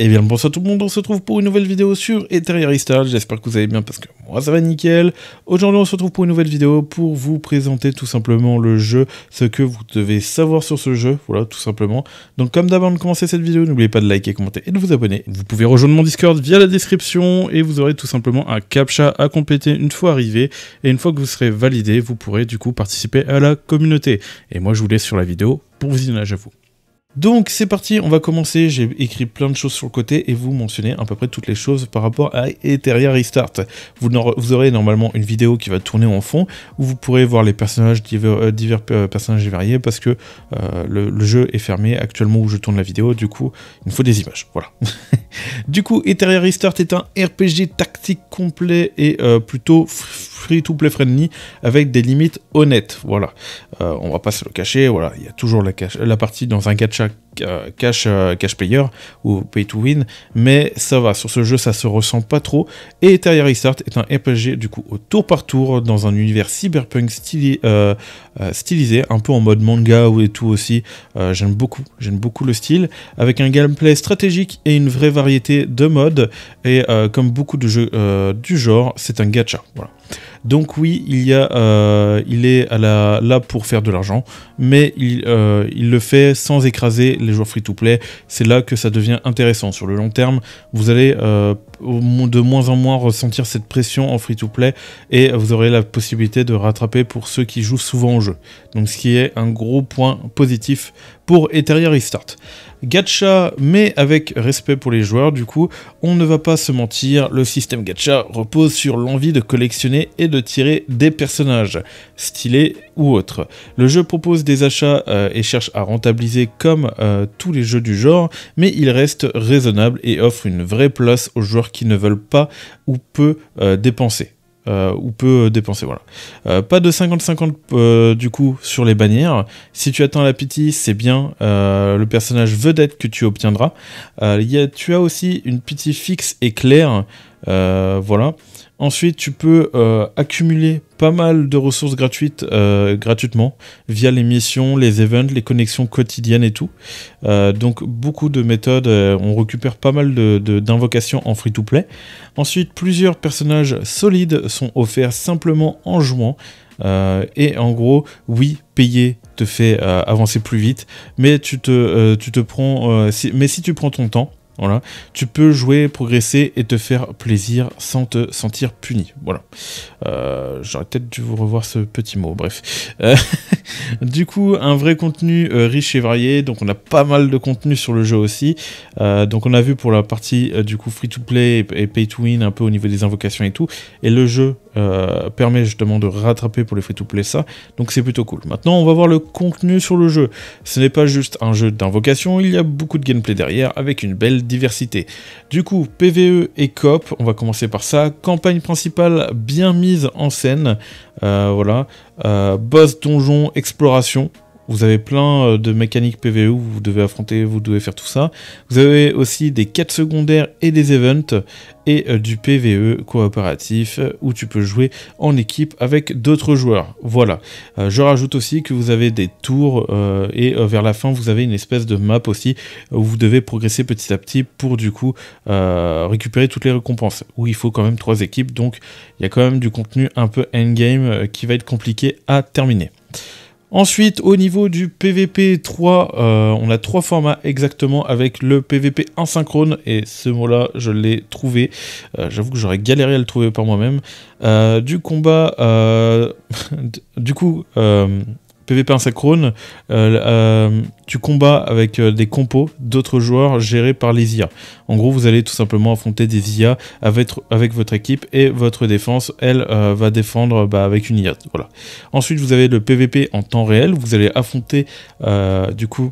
Et bien bonsoir tout le monde, on se retrouve pour une nouvelle vidéo sur Etheria Restart, j'espère que vous allez bien parce que moi ça va nickel. Aujourd'hui on se retrouve pour une nouvelle vidéo pour vous présenter tout simplement le jeu, ce que vous devez savoir sur ce jeu, voilà tout simplement. Donc comme d'hab avant de commencer cette vidéo, n'oubliez pas de liker, commenter et de vous abonner. Vous pouvez rejoindre mon Discord via la description et vous aurez tout simplement un CAPTCHA à compléter une fois arrivé. Et une fois que vous serez validé, vous pourrez du coup participer à la communauté. Et moi je vous laisse sur la vidéo pour visionnage à vous. Donc c'est parti, on va commencer, j'ai écrit plein de choses sur le côté et vous mentionnez à peu près toutes les choses par rapport à Etheria Restart. Vous aurez normalement une vidéo qui va tourner en fond où vous pourrez voir les personnages, divers personnages variés parce que le jeu est fermé actuellement où je tourne la vidéo, du coup il me faut des images, voilà. Du coup Etheria Restart est un RPG tactique complet et plutôt free-to-play friendly avec des limites honnêtes, voilà. On va pas se le cacher, voilà, il y a toujours la partie dans un gacha cash player ou pay to win, mais ça va, sur ce jeu ça se ressent pas trop. Et Etheria Restart est un RPG du coup au tour par tour dans un univers cyberpunk stylisé, un peu en mode manga et tout aussi. J'aime beaucoup le style, avec un gameplay stratégique et une vraie variété de modes, et comme beaucoup de jeux du genre, c'est un gacha, voilà. Donc oui, il est là pour faire de l'argent, mais il le fait sans écraser les joueurs free-to-play. C'est là que ça devient intéressant. Sur le long terme, vous allez de moins en moins ressentir cette pression en free-to-play et vous aurez la possibilité de rattraper pour ceux qui jouent souvent au jeu. Donc ce qui est un gros point positif pour Etheria Restart. Gacha, mais avec respect pour les joueurs, du coup, on ne va pas se mentir, le système gacha repose sur l'envie de collectionner et de tirer des personnages, stylés ou autres. Le jeu propose des achats et cherche à rentabiliser comme tous les jeux du genre, mais il reste raisonnable et offre une vraie place aux joueurs qui ne veulent pas ou peu dépenser. Voilà. Pas de 50-50 du coup sur les bannières. Si tu atteins la pity, c'est bien le personnage vedette que tu obtiendras. Tu as aussi une pity fixe et claire, voilà. Ensuite, tu peux accumuler pas mal de ressources gratuitement via les missions, les events, les connexions quotidiennes et tout. Donc beaucoup de méthodes, on récupère pas mal d'invocations en free-to-play. Ensuite, plusieurs personnages solides sont offerts simplement en jouant. Et en gros, oui, payer te fait avancer plus vite, mais si tu prends ton temps, voilà, tu peux jouer, progresser et te faire plaisir sans te sentir puni. Voilà. J'aurais peut-être dû vous revoir ce petit mot, bref. Du coup, un vrai contenu riche et varié. Donc on a pas mal de contenu sur le jeu aussi. Donc on a vu pour la partie du coup free-to-play et pay-to-win un peu au niveau des invocations et tout. Et le jeu permet justement de rattraper pour les free-to-play ça. Donc c'est plutôt cool. Maintenant on va voir le contenu sur le jeu. Ce n'est pas juste un jeu d'invocation, il y a beaucoup de gameplay derrière avec une belle diversité. Du coup, PvE et coop, on va commencer par ça. Campagne principale bien mise en scène, voilà. Boss, donjon, exploration. Vous avez plein de mécaniques PvE où vous devez affronter, vous devez faire tout ça. Vous avez aussi des quêtes secondaires et des events et du PvE coopératif où tu peux jouer en équipe avec d'autres joueurs. Voilà. Je rajoute aussi que vous avez des tours et vers la fin vous avez une espèce de map aussi où vous devez progresser petit à petit pour du coup récupérer toutes les récompenses. Où il faut quand même 3 équipes, donc il y a quand même du contenu un peu endgame qui va être compliqué à terminer. Ensuite, au niveau du PVP 3, on a 3 formats exactement avec le PVP asynchrone, et ce mot-là, je l'ai trouvé. J'avoue que j'aurais galéré à le trouver par moi-même. Du combat, du coup, PVP asynchrone, tu combats avec des compos d'autres joueurs gérés par les IA. En gros, vous allez tout simplement affronter des IA avec votre équipe et votre défense, elle va défendre avec une IA. Voilà. Ensuite, vous avez le PVP en temps réel. Vous allez affronter du coup.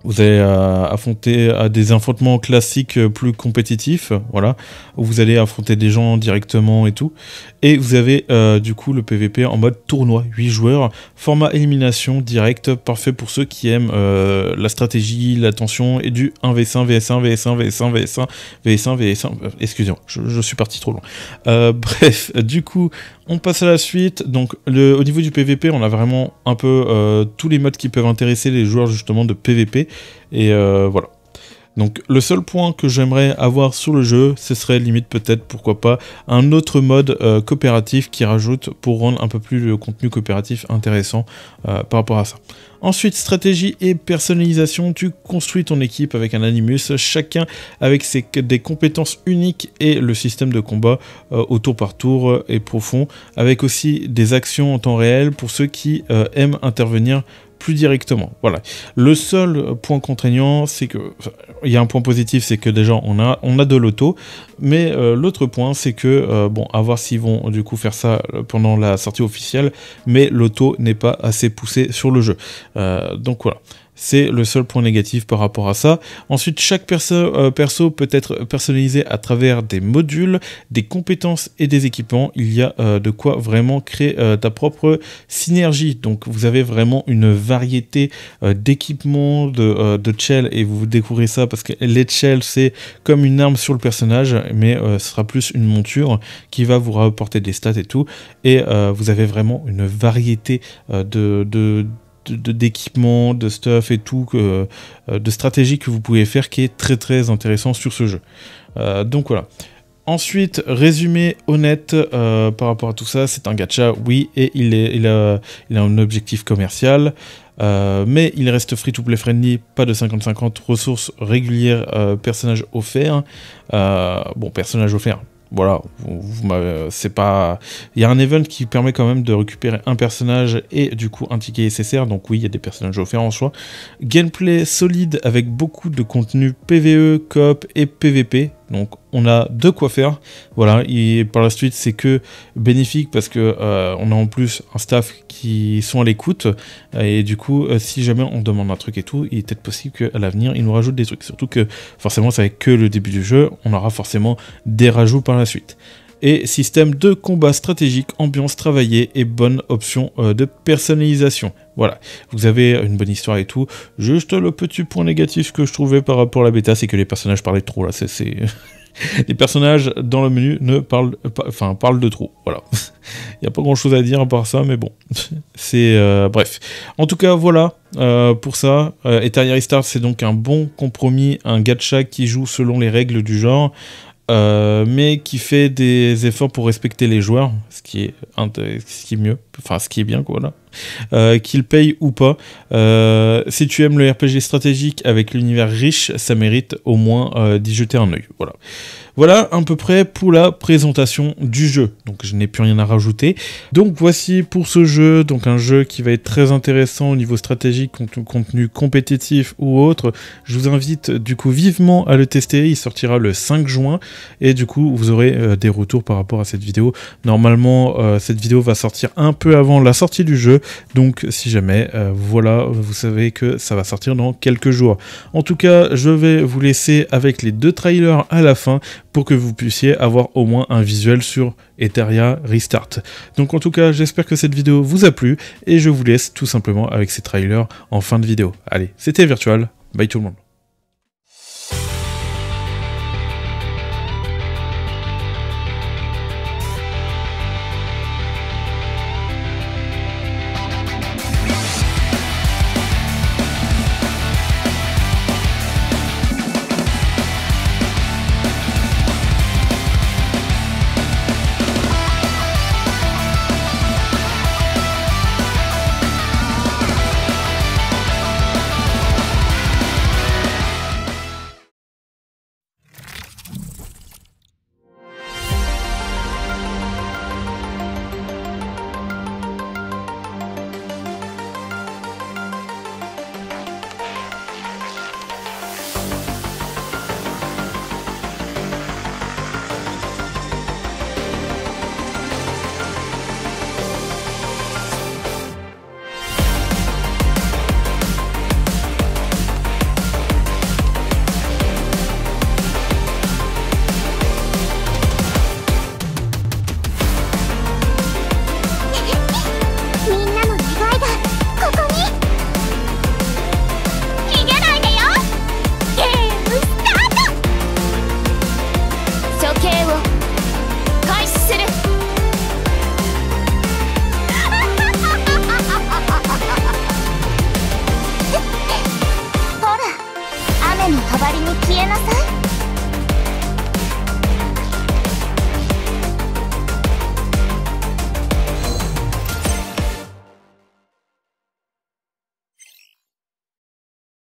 Vous allez affronter des affrontements classiques plus compétitifs, voilà, où vous allez affronter des gens directement et tout. Et vous avez du coup le PVP en mode tournoi, 8 joueurs, format élimination direct, parfait pour ceux qui aiment la stratégie, la tension et du 1v1, vs1, vs1, vs1, vs1, vs1, vs1, excusez-moi, je suis parti trop loin. Bref, du coup, on passe à la suite. Donc au niveau du PVP, on a vraiment un peu tous les modes qui peuvent intéresser les joueurs justement de PVP. Et voilà. Donc le seul point que j'aimerais avoir sur le jeu, ce serait limite peut-être, pourquoi pas, un autre mode coopératif qui rajoute pour rendre un peu plus le contenu coopératif intéressant par rapport à ça. Ensuite, stratégie et personnalisation, tu construis ton équipe avec un animus, chacun avec des compétences uniques et le système de combat au tour par tour est profond, avec aussi des actions en temps réel pour ceux qui aiment intervenir plus directement. Voilà. Le seul point contraignant, c'est que il y a un point positif, c'est que déjà on a de l'auto, mais l'autre point, c'est que bon, à voir s'ils vont du coup faire ça pendant la sortie officielle, mais l'auto n'est pas assez poussé sur le jeu. Donc voilà. C'est le seul point négatif par rapport à ça. Ensuite, chaque perso peut être personnalisé à travers des modules, des compétences et des équipements. Il y a de quoi vraiment créer ta propre synergie. Donc vous avez vraiment une variété d'équipements, de shells, et vous découvrez ça parce que les shells, c'est comme une arme sur le personnage, mais ce sera plus une monture qui va vous rapporter des stats et tout. Et vous avez vraiment une variété d'équipements, de stuff et tout, de stratégies que vous pouvez faire qui est très très intéressant sur ce jeu. Donc voilà. Ensuite, résumé honnête par rapport à tout ça, c'est un gacha, oui, et il a un objectif commercial, mais il reste free-to-play friendly, pas de 50-50, ressources régulières, personnages offerts. Bon, personnages offerts. Voilà, c'est pas... Il y a un event qui permet quand même de récupérer un personnage et du coup un ticket SSR, donc oui, il y a des personnages offerts en soi. Gameplay solide avec beaucoup de contenu PvE, coop et PvP, donc on a de quoi faire. Voilà, et par la suite c'est que bénéfique parce que on a en plus un staff qui sont à l'écoute, et du coup si jamais on demande un truc et tout, il est peut-être possible qu'à l'avenir ils nous rajoutent des trucs, surtout que forcément ça n'est que le début du jeu, on aura forcément des rajouts par la suite. Et système de combat stratégique, ambiance travaillée et bonne option de personnalisation. Voilà, vous avez une bonne histoire et tout. Juste le petit point négatif que je trouvais par rapport à la bêta, c'est que les personnages parlaient trop là. C'est les personnages dans le menu ne parlent pas, enfin parlent de trop. Voilà, il n'y a pas grand chose à dire à part ça, mais bon, c'est bref. En tout cas, voilà. Pour ça, Eternia Restart, c'est donc un bon compromis, un gacha qui joue selon les règles du genre. Mais qui fait des efforts pour respecter les joueurs, ce qui est mieux, enfin ce qui est bien quoi là, qu'ils payent ou pas. Si tu aimes le RPG stratégique avec l'univers riche, ça mérite au moins d'y jeter un œil. Voilà. Voilà à peu près pour la présentation du jeu. Donc je n'ai plus rien à rajouter. Donc voici pour ce jeu, donc un jeu qui va être très intéressant au niveau stratégique, contenu compétitif ou autre. Je vous invite du coup vivement à le tester. Il sortira le 5 juin et du coup vous aurez des retours par rapport à cette vidéo. Normalement cette vidéo va sortir un peu avant la sortie du jeu. Donc si jamais voilà, vous savez que ça va sortir dans quelques jours. En tout cas, je vais vous laisser avec les 2 trailers à la fin, pour que vous puissiez avoir au moins un visuel sur Eternia Restart. Donc en tout cas, j'espère que cette vidéo vous a plu, et je vous laisse tout simplement avec ces trailers en fin de vidéo. Allez, c'était Virtual, bye tout le monde.